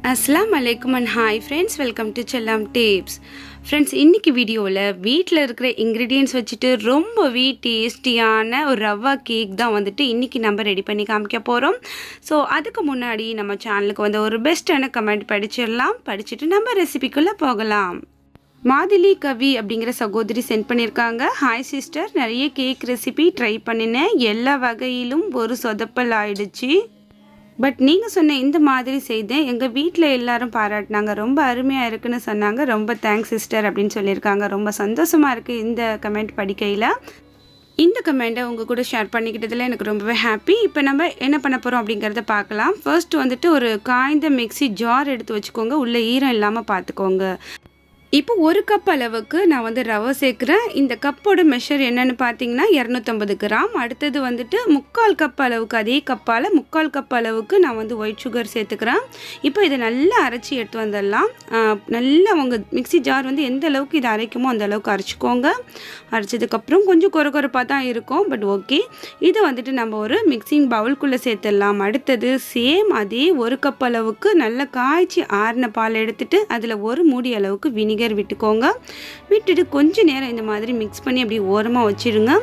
Assalamu alaikum and hi friends, welcome to chellamtips. Friends, இன்னைக்கு வீடியோவில் வீட்டில் இருக்கிற இன்க்ரீடியன்ட்ஸ் வச்சுட்டு ரொம்பவே டேஸ்டியான ஒரு ரவா கேக் தான் வந்துட்டு இன்றைக்கி நம்ம ரெடி பண்ணி காமிக்க போகிறோம். ஸோ அதுக்கு முன்னாடி நம்ம சேனலுக்கு வந்து ஒரு பெஸ்ட்டான கமெண்ட் படிச்சுட்டு நம்ம ரெசிபிக்குள்ளே போகலாம். மாதிலி கவி அப்படிங்கிற சகோதரி சென்ட் பண்ணியிருக்காங்க. ஹாய் சிஸ்டர், நிறைய கேக் ரெசிபி ட்ரை பண்ணினேன், எல்லா வகையிலும் ஒரு சொதப்பல் ஆயிடுச்சு. பட் நீங்கள் சொன்ன இந்த மாதிரி செய்தேன், எங்கள் வீட்டில் எல்லாரும் பாராட்டினாங்க, ரொம்ப அருமையாக இருக்குன்னு சொன்னாங்க. ரொம்ப தேங்க்ஸ் சிஸ்டர் அப்படின்னு சொல்லியிருக்காங்க. ரொம்ப சந்தோஷமாக இருக்குது இந்த கமெண்ட் படிக்கையில். இந்த கமெண்ட்டை உங்கள் கூட ஷேர் பண்ணிக்கிட்டதில் எனக்கு ரொம்பவே ஹாப்பி. இப்போ நம்ம என்ன பண்ண போகிறோம் அப்படிங்கிறத பார்க்கலாம். ஃபர்ஸ்ட் வந்துட்டு ஒரு காய்ந்த மிக்ஸி ஜார் எடுத்து வச்சுக்கோங்க, உள்ளே ஈரம் இல்லாமல் பார்த்துக்கோங்க. இப்போ ஒரு கப் அளவுக்கு நான் வந்து ரவை சேர்க்குறேன். இந்த கப்போட மெஷர் என்னென்னு பார்த்தீங்கன்னா 250 கிராம். அடுத்தது வந்துட்டு 3/4 கப் அளவுக்கு, அதே கப்பால் 3/4 கப் அளவுக்கு நான் வந்து ஒயிட் சுகர் சேர்த்துக்கிறேன். இப்போ இதை நல்லா அரைச்சி எடுத்து வந்துடலாம். நல்லா உங்கள் மிக்ஸி ஜார் வந்து எந்த அளவுக்கு இதை அரைக்குமோ அந்த அளவுக்கு அரைச்சிக்கோங்க. அரைச்சதுக்கப்புறம் கொஞ்சம் கொரப்பாக தான் இருக்கும், பட் ஓகே. இதை வந்துட்டு நம்ம ஒரு மிக்சிங் பவுல்குள்ளே சேர்த்துடலாம். அடுத்தது சேம் அதே ஒரு கப் அளவுக்கு நல்லா காய்ச்சி ஆறின பால் எடுத்துகிட்டு அதில் ஒரு மூடி அளவுக்கு வினிகர் விட்டுக்கோங்க. விட்டுட்டு கொஞ்சம் நேரம் இந்த மாதிரி மிக்ஸ் பண்ணி அப்படி ஓரமாக வச்சிடுங்க.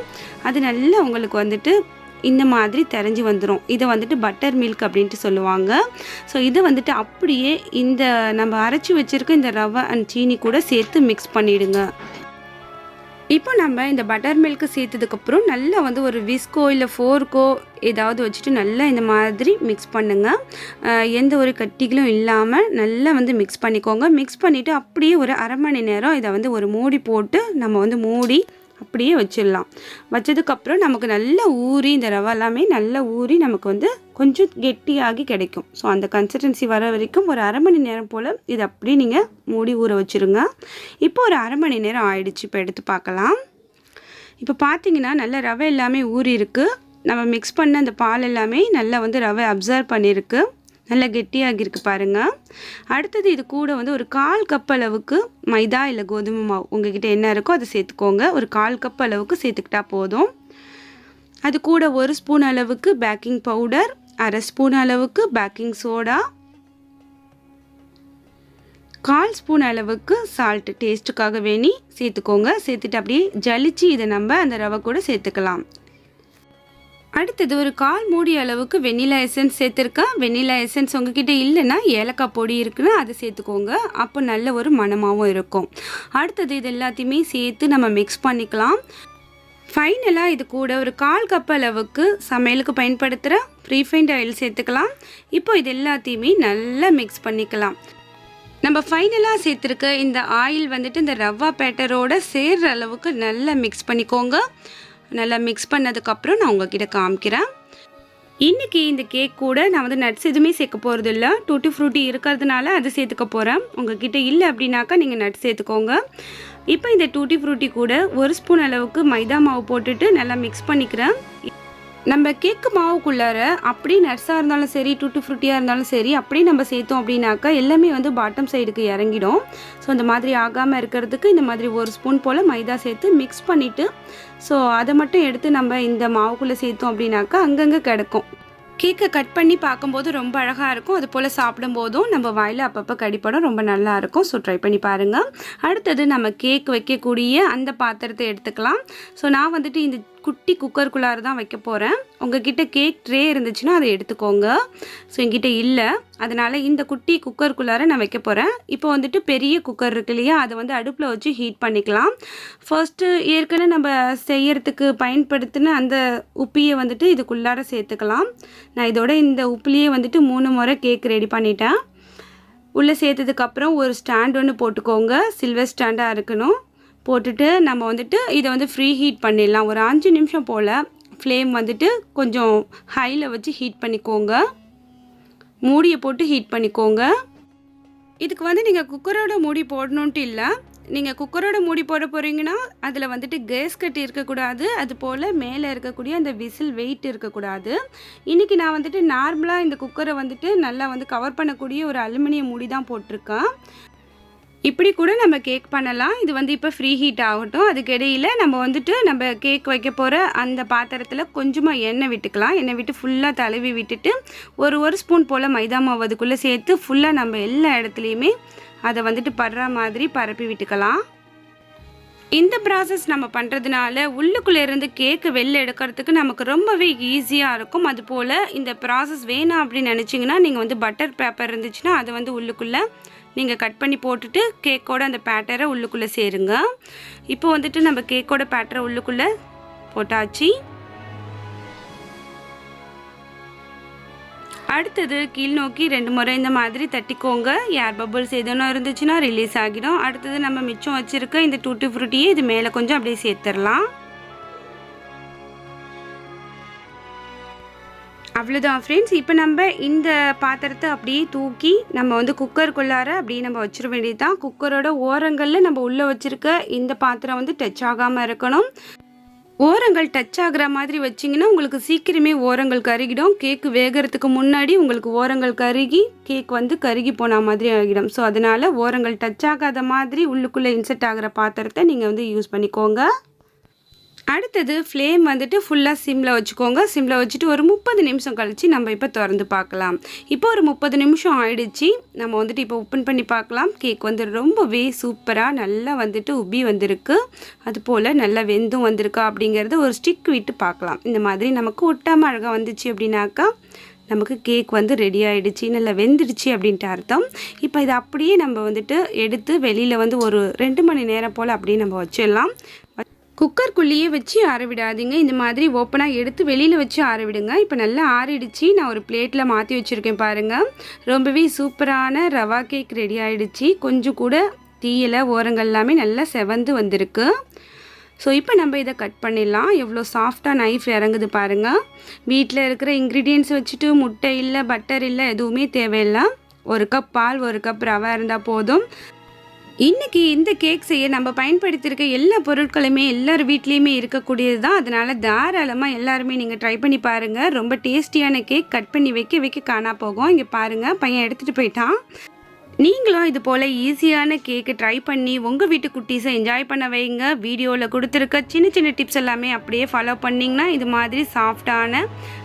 அது நல்லா உங்களுக்கு வந்துட்டு இந்த மாதிரி தெரிஞ்சு வந்துடும். இதை வந்துட்டு பட்டர் மில்க் அப்படின்ட்டு சொல்லுவாங்க. ஸோ இதை வந்துட்டு அப்படியே இந்த நம்ம அரைச்சி வச்சுருக்க இந்த ரவை அண்ட் சீனி கூட சேர்த்து மிக்ஸ் பண்ணிவிடுங்க. இப்போ நம்ம இந்த பட்டர் மில்க்கு சேர்த்ததுக்கப்புறம் நல்லா வந்து ஒரு விஸ்கோ இல்லை ஃபோர்க்கோ ஏதாவது வச்சுட்டு நல்லா இந்த மாதிரி மிக்ஸ் பண்ணுங்கள். எந்த ஒரு கட்டிகளும் இல்லாமல் நல்லா வந்து மிக்ஸ் பண்ணிக்கோங்க. மிக்ஸ் பண்ணிவிட்டு அப்படியே ஒரு அரை மணி நேரம் இதை வந்து ஒரு மூடி போட்டு நம்ம வந்து மூடி அப்படியே வச்சிடலாம். வச்சதுக்கப்புறம் நமக்கு நல்லா ஊறி, இந்த ரவை எல்லாமே நல்லா ஊறி நமக்கு வந்து கொஞ்சம் கெட்டியாகி கிடைக்கும். ஸோ அந்த கன்சிஸ்டன்சி வர வரைக்கும் ஒரு அரை மணி நேரம் போல் இதை அப்படியே நீங்கள் மூடி ஊற வச்சுருங்க. இப்போ ஒரு அரை மணி நேரம் ஆயிடுச்சு. இப்போ எடுத்து பார்க்கலாம். இப்போ பார்த்தீங்கன்னா நல்லா ரவை எல்லாமே ஊறி இருக்குது. நம்ம மிக்ஸ் பண்ண அந்த பால் எல்லாமே நல்லா வந்து ரவை அப்சர்வ் பண்ணியிருக்கு, நல்லா கெட்டியாகிருக்கு பாருங்கள். அடுத்தது இது கூட வந்து ஒரு 1/4 கப் அளவுக்கு மைதா இல்லை கோதுமை மாவு உங்ககிட்ட என்ன இருக்கோ அதை சேர்த்துக்கோங்க. ஒரு 1/4 கப் அளவுக்கு சேர்த்துக்கிட்டா போதும். அது கூட 1 ஸ்பூன் அளவுக்கு பேக்கிங் பவுடர், அரை ஸ்பூன் அளவுக்கு பேக்கிங் சோடா, 1/4 ஸ்பூன் அளவுக்கு சால்ட் டேஸ்ட்டுக்காக வேணி சேர்த்துக்கோங்க. சேர்த்துட்டு அப்படியே ஜலிச்சு இதை நம்ம அந்த ரவை கூட சேர்த்துக்கலாம். அடுத்தது ஒரு 1/4 மூடி அளவுக்கு வெண்ணிலா எசன்ஸ் சேர்த்துருக்கேன். வெண்ணிலா எசன்ஸ் உங்ககிட்ட இல்லைன்னா ஏலக்காய் பொடி இருக்குன்னா அதை சேர்த்துக்கோங்க. அப்போ நல்ல ஒரு மணமாகவும் இருக்கும். அடுத்தது இது எல்லாத்தையுமே சேர்த்து நம்ம மிக்ஸ் பண்ணிக்கலாம். ஃபைனலாக இது கூட ஒரு 1/4 கப் அளவுக்கு சமையலுக்கு பயன்படுத்துகிற ரீஃபைண்ட் ஆயில் சேர்த்துக்கலாம். இப்போ இது எல்லாத்தையுமே நல்லா மிக்ஸ் பண்ணிக்கலாம். நம்ம ஃபைனலாக சேர்த்துருக்க இந்த ஆயில் வந்துட்டு இந்த ரவா பேட்டரோட சேர்கிற அளவுக்கு நல்லா மிக்ஸ் பண்ணிக்கோங்க. நல்லா மிக்ஸ் பண்ணதுக்கப்புறம் நான் உங்ககிட்ட காமிக்கிறேன். இன்றைக்கி இந்த கேக் கூட நான் வந்து நட்ஸ் எதுவுமே சேர்க்க போகிறது இல்லை, டூட்டி ஃப்ரூட்டி இருக்கிறதுனால அது சேர்த்துக்க போகிறேன். உங்ககிட்ட இல்லை அப்படின்னாக்கா நீங்கள் நட்ஸ் சேர்த்துக்கோங்க. இப்போ இந்த டூட்டி ஃப்ரூட்டி கூட 1 ஸ்பூன் அளவுக்கு மைதா மாவு போட்டுட்டு நல்லா மிக்ஸ் பண்ணிக்கிறேன். நம்ம கேக்கு மாவுக்குள்ளார அப்படி நட்ஸாக இருந்தாலும் சரி, டூட்டி ஃப்ரூட்டியாக இருந்தாலும் சரி, அப்படி நம்ம சேர்த்தோம் அப்படின்னாக்கா எல்லாமே வந்து பாட்டம் சைடுக்கு இறங்கிடும். ஸோ அந்த மாதிரி ஆகாமல் இருக்கிறதுக்கு இந்த மாதிரி 1 ஸ்பூன் போல் மைதா சேர்த்து மிக்ஸ் பண்ணிவிட்டு ஸோ அதை மட்டும் எடுத்து நம்ம இந்த மாவுக்குள்ளே சேர்த்தோம் அப்படின்னாக்கா அங்கங்கே கிடக்கும். கேக்கை கட் பண்ணி பார்க்கும்போது ரொம்ப அழகாக இருக்கும். அது போல் சாப்பிடும்போதும் நம்ம வாயில் அப்பப்போ கடிப்படம் ரொம்ப நல்லா இருக்கும். ஸோ ட்ரை பண்ணி பாருங்கள். அடுத்தது நம்ம கேக் வைக்கக்கூடிய அந்த பாத்திரத்தை எடுத்துக்கலாம். ஸோ நான் வந்துட்டு இந்த குட்டி குக்கருக்குள்ளார தான் வைக்க போகிறேன். உங்ககிட்ட கேக் ட்ரே இருந்துச்சுன்னா அதை எடுத்துக்கோங்க. ஸோ என்கிட்ட இல்லை, அதனால் இந்த குட்டி குக்கருக்குள்ளார நான் வைக்க போகிறேன். இப்போ வந்துட்டு பெரிய குக்கர் இருக்கு இல்லையா, அதை வந்து அடுப்பில் வச்சு ஹீட் பண்ணிக்கலாம். ஃபர்ஸ்ட்டு ஏற்கனவே நம்ம செய்யறதுக்கு பயன்படுத்தின அந்த உப்பியை வந்துட்டு இதுக்குள்ளார சேர்த்துக்கலாம். நான் இதோட இந்த உப்புலேயே வந்துட்டு 3 முறை கேக் ரெடி பண்ணிட்டேன். உள்ளே சேர்த்ததுக்கப்புறம் ஒரு ஸ்டாண்ட் ஒன்று போட்டுக்கோங்க. சில்வர் ஸ்டாண்டாக இருக்கணும். போட்டுட்டு நம்ம வந்துட்டு இதை வந்து ஃப்ரீ ஹீட் பண்ணிடலாம். ஒரு 5 நிமிஷம் போல் ஃப்ளேம் வந்துட்டு கொஞ்சம் ஹையில் வச்சு ஹீட் பண்ணிக்கோங்க. மூடியை போட்டு ஹீட் பண்ணிக்கோங்க. இதுக்கு வந்து நீங்கள் குக்கரோட மூடி போடணுன்ட்டு இல்லை. நீங்கள் குக்கரோட மூடி போட போகிறீங்கன்னா அதில் வந்துட்டு கேஸ் கட்டி இருக்கக்கூடாது, அது போல் மேலே இருக்கக்கூடிய அந்த விசில் வெயிட் இருக்கக்கூடாது. இன்றைக்கி நான் வந்துட்டு நார்மலாக இந்த குக்கரை வந்துட்டு நல்லா வந்து கவர் பண்ணக்கூடிய ஒரு அலுமினியம் மூடி தான் போட்டிருக்கேன். இப்படி கூட நம்ம கேக் பண்ணலாம். இது வந்து இப்போ ஃப்ரீ ஹீட் ஆகட்டும். அதுக்கிடையில் நம்ம கேக் வைக்க போகிற அந்த பாத்திரத்தில் கொஞ்சமாக எண்ணெய் விட்டுக்கலாம். எண்ணெய் விட்டு ஃபுல்லாக தடவி விட்டுட்டு ஒரு ஸ்பூன் போல் மைதா மாவு அதுக்குள்ளே சேர்த்து ஃபுல்லாக நம்ம எல்லா இடத்துலையுமே அதை படுற மாதிரி பரப்பி விட்டுக்கலாம். இந்த ப்ராசஸ் நம்ம பண்ணுறதுனால உள்ளுக்குள்ளே இருந்து கேக்கு வெளில எடுக்கிறதுக்கு நமக்கு ரொம்பவே ஈஸியாக இருக்கும். அதுபோல் இந்த ப்ராசஸ் வேணாம் அப்படின்னு நினச்சிங்கன்னா நீங்கள் பட்டர் பேப்பர் இருந்துச்சுன்னா அதை உள்ளுக்குள்ளே நீங்கள் கட் பண்ணி போட்டுட்டு கேக்கோட அந்த பேட்டரை உள்ளுக்குள்ளே சேருங்க. இப்போ நம்ம கேக்கோட பேட்டரை உள்ளுக்குள்ளே போட்டாச்சு. அடுத்தது கீழ் நோக்கி 2 முறை இந்த மாதிரி தட்டிக்கோங்க. ஏர் பபிள்ஸ் எதுவும் இருந்துச்சுன்னா ரிலீஸ் ஆகிடும். அடுத்தது நம்ம மிச்சம் வச்சுருக்க இந்த டூட்டி ஃப்ரூட்டியை இது மேலே கொஞ்சம் அப்படியே சேர்த்துடலாம். அவ்வளோதான் ஃப்ரெண்ட்ஸ். இப்போ நம்ம இந்த பாத்திரத்தை அப்படியே தூக்கி நம்ம குக்கருக்குள்ளார அப்படியே நம்ம வச்சிட வேண்டியது தான். குக்கரோட ஓரங்களில் நம்ம உள்ளே வச்சுருக்க இந்த பாத்திரம் டச் ஆகாமல் இருக்கணும். ஓரங்கள் டச் ஆகிற மாதிரி வச்சிங்கன்னா உங்களுக்கு சீக்கிரமே ஓரங்கள் கருகிடும். கேக்கு வேகிறதுக்கு முன்னாடி உங்களுக்கு ஓரங்கள் கருகி கேக் கருகி போன மாதிரி ஆகிடும். ஸோ அதனால் ஓரங்கள் டச் ஆகாத மாதிரி உள்ளுக்குள்ளே இன்செர்ட் ஆகிற பாத்திரத்தை நீங்கள் யூஸ் பண்ணிக்கோங்க. அடுத்தது ஃப்ளேம் ஃபுல்லாக சிம்மில் வச்சுக்கோங்க. சிம்மில் வச்சுட்டு ஒரு 30 நிமிஷம் கழித்து நம்ம இப்போ திறந்து பார்க்கலாம். இப்போ ஒரு 30 நிமிஷம் ஆயிடுச்சு. நம்ம இப்போ ஓப்பன் பண்ணி பார்க்கலாம். கேக் ரொம்பவே சூப்பராக நல்லா உப்பி வந்திருக்கு. அதுபோல் நல்லா வெந்தும் வந்திருக்கா அப்படிங்கிறத ஒரு ஸ்டிக் விட்டு பார்க்கலாம். இந்த மாதிரி நமக்கு ஒட்டாமல் அழகாக வந்துச்சு அப்படின்னாக்கா நமக்கு கேக் ரெடி ஆகிடுச்சு, நல்லா வெந்துடுச்சு அப்படின்ட்டு அர்த்தம். இப்போ இதை அப்படியே நம்ம எடுத்து வெளியில் ஒரு 2 மணி நேரம் போல் அப்படியே நம்ம வச்சிடலாம். குக்கருக்குள்ளேயே வச்சு ஆற விடாதீங்க. இந்த மாதிரி ஓப்பனாக எடுத்து வெளியில் வச்சு ஆற விடுங்க. இப்போ நல்லா ஆறிடுச்சு. நான் ஒரு பிளேட்டில் மாற்றி வச்சுருக்கேன் பாருங்கள். ரொம்பவே சூப்பரான ரவா கேக் ரெடி ஆகிடுச்சு. கொஞ்சம் கூட தீயலை, ஓரங்கள் எல்லாமே நல்லா செவந்து வந்திருக்கு. ஸோ இப்போ நம்ம இதை கட் பண்ணிடலாம். எவ்வளோ சாஃப்டாக நைஃப் இறங்குது பாருங்கள். வீட்டில் இருக்கிற இன்க்ரீடியன்ட்ஸ் வச்சுட்டு முட்டை இல்லை, பட்டர் இல்லை, எதுவுமே தேவையில்லை. 1 கப் பால், 1 கப் ரவா இருந்தால் போதும். இன்றைக்கி இந்த கேக் செய்ய நம்ம பயன்படுத்தியிருக்க எல்லா பொருட்களுமே எல்லார் வீட்லேயுமே இருக்கக்கூடியது தான். அதனால் தாராளமாக எல்லாருமே நீங்கள் ட்ரை பண்ணி பாருங்கள். ரொம்ப டேஸ்டியான கேக் கட் பண்ணி வைக்க காணா போகும். இங்கே பாருங்கள், பையன் எடுத்துகிட்டு போயிட்டான். நீங்களும் இது போல் ஈஸியான கேக்கு ட்ரை பண்ணி உங்கள் வீட்டு குட்டீஸை என்ஜாய் பண்ண வைங்க. வீடியோவில் கொடுத்துருக்க சின்ன டிப்ஸ் எல்லாமே அப்படியே ஃபாலோ பண்ணிங்கன்னா இது மாதிரி சாஃப்டான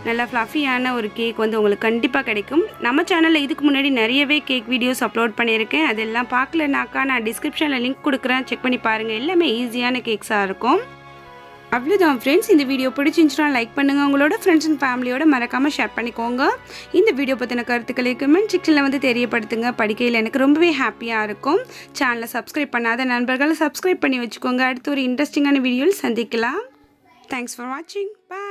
நல்லா ஃப்ளஃபியான ஒரு கேக் உங்களுக்கு கண்டிப்பாக கிடைக்கும். நம்ம சேனலில் இதுக்கு முன்னாடி நிறையவே கேக் வீடியோஸ் அப்லோட் பண்ணியிருக்கேன். அதெல்லாம் பார்க்கலனாக்கா நான் டிஸ்கிரிப்ஷனில் லிங்க் கொடுக்குறேன், செக் பண்ணி பாருங்கள். எல்லாமே ஈஸியான கேக்ஸாக இருக்கும். அவ்வளோதான் ஃப்ரெண்ட்ஸ். இந்த வீடியோ பிடிச்சிருந்துச்சுன்னா லைக் பண்ணுங்கள். உங்களோட ஃப்ரெண்ட்ஸ் அண்ட் ஃபேமிலியோட மறக்காமல் ஷேர் பண்ணிக்கோங்க. இந்த வீடியோ பற்றின கருத்துக்களை கமெண்ட் செக்ஷனில் தெரியப்படுத்துங்க. படிக்கையில் எனக்கு ரொம்பவே ஹாப்பியாக இருக்கும். சேனலை சப்ஸ்கிரைப் பண்ணாத நண்பர்களை சப்ஸ்கிரைப் பண்ணி வச்சுக்கோங்க. அடுத்து ஒரு இன்ட்ரெஸ்டிங்கான வீடியோவில் சந்திக்கலாம். தேங்க்ஸ் ஃபார் வாட்சிங். பாய்.